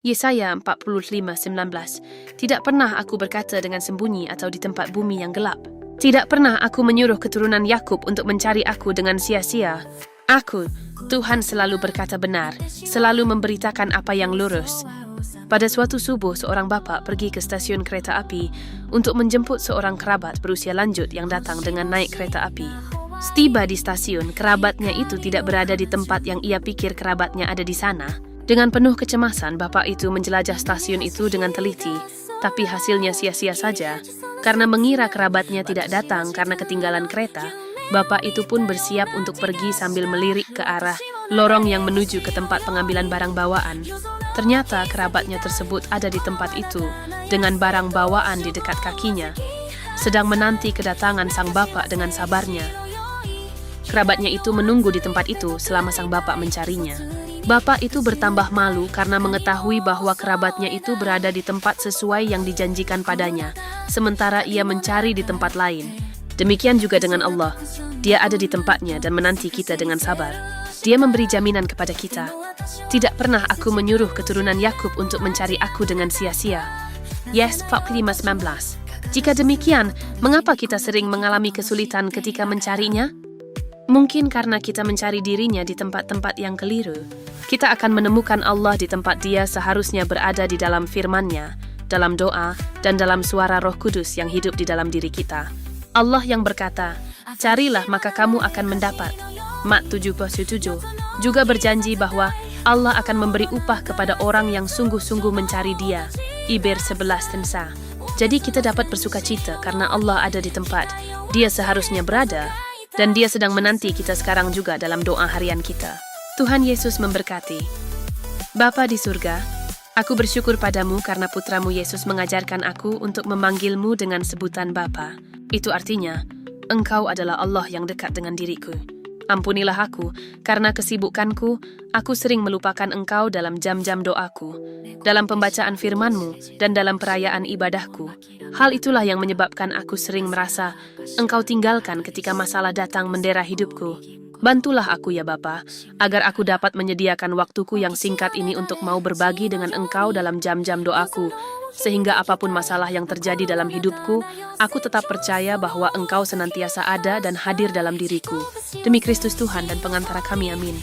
Yesaya 45:19. Tidak pernah aku berkata dengan sembunyi atau di tempat bumi yang gelap. Tidak pernah aku menyuruh keturunan Yakub untuk mencari aku dengan sia-sia. Aku, Tuhan, selalu berkata benar, selalu memberitakan apa yang lurus. Pada suatu subuh, seorang bapa pergi ke stasiun kereta api untuk menjemput seorang kerabat berusia lanjut yang datang dengan naik kereta api. Setiba di stasiun, kerabatnya itu tidak berada di tempat yang ia pikir kerabatnya ada di sana. Dengan penuh kecemasan, bapak itu menjelajah stasiun itu dengan teliti, tapi hasilnya sia-sia saja. Karena mengira kerabatnya tidak datang karena ketinggalan kereta, bapak itu pun bersiap untuk pergi sambil melirik ke arah lorong yang menuju ke tempat pengambilan barang bawaan. Ternyata kerabatnya tersebut ada di tempat itu, dengan barang bawaan di dekat kakinya, sedang menanti kedatangan sang bapak dengan sabarnya. Kerabatnya itu menunggu di tempat itu selama sang bapak mencarinya. Bapak itu bertambah malu karena mengetahui bahwa kerabatnya itu berada di tempat sesuai yang dijanjikan padanya, sementara ia mencari di tempat lain. Demikian juga dengan Allah. Dia ada di tempatnya dan menanti kita dengan sabar. Dia memberi jaminan kepada kita. Tidak pernah aku menyuruh keturunan Yakub untuk mencari aku dengan sia-sia. Yes, 45:19. Jika demikian, mengapa kita sering mengalami kesulitan ketika mencarinya? Mungkin karena kita mencari dirinya di tempat-tempat yang keliru. Kita akan menemukan Allah di tempat Dia seharusnya berada di dalam firman-Nya, dalam doa, dan dalam suara Roh Kudus yang hidup di dalam diri kita. Allah yang berkata, "Carilah maka kamu akan mendapat." Mat 7:7 juga berjanji bahwa Allah akan memberi upah kepada orang yang sungguh-sungguh mencari Dia. Iber 11:10. Jadi kita dapat bersukacita karena Allah ada di tempat Dia seharusnya berada, dan Dia sedang menanti kita sekarang juga dalam doa harian kita. Tuhan Yesus memberkati. Bapa di surga, aku bersyukur padamu karena putramu Yesus mengajarkan aku untuk memanggilmu dengan sebutan Bapa. Itu artinya, Engkau adalah Allah yang dekat dengan diriku. Ampunilah aku, karena kesibukanku, aku sering melupakan Engkau dalam jam-jam doaku, dalam pembacaan firman-Mu, dan dalam perayaan ibadahku. Hal itulah yang menyebabkan aku sering merasa Engkau tinggalkan ketika masalah datang mendera hidupku. Bantulah aku ya Bapa, agar aku dapat menyediakan waktuku yang singkat ini untuk mau berbagi dengan Engkau dalam jam-jam doaku, sehingga apapun masalah yang terjadi dalam hidupku, aku tetap percaya bahwa Engkau senantiasa ada dan hadir dalam diriku. Demi Kristus Tuhan dan pengantara kami, amin.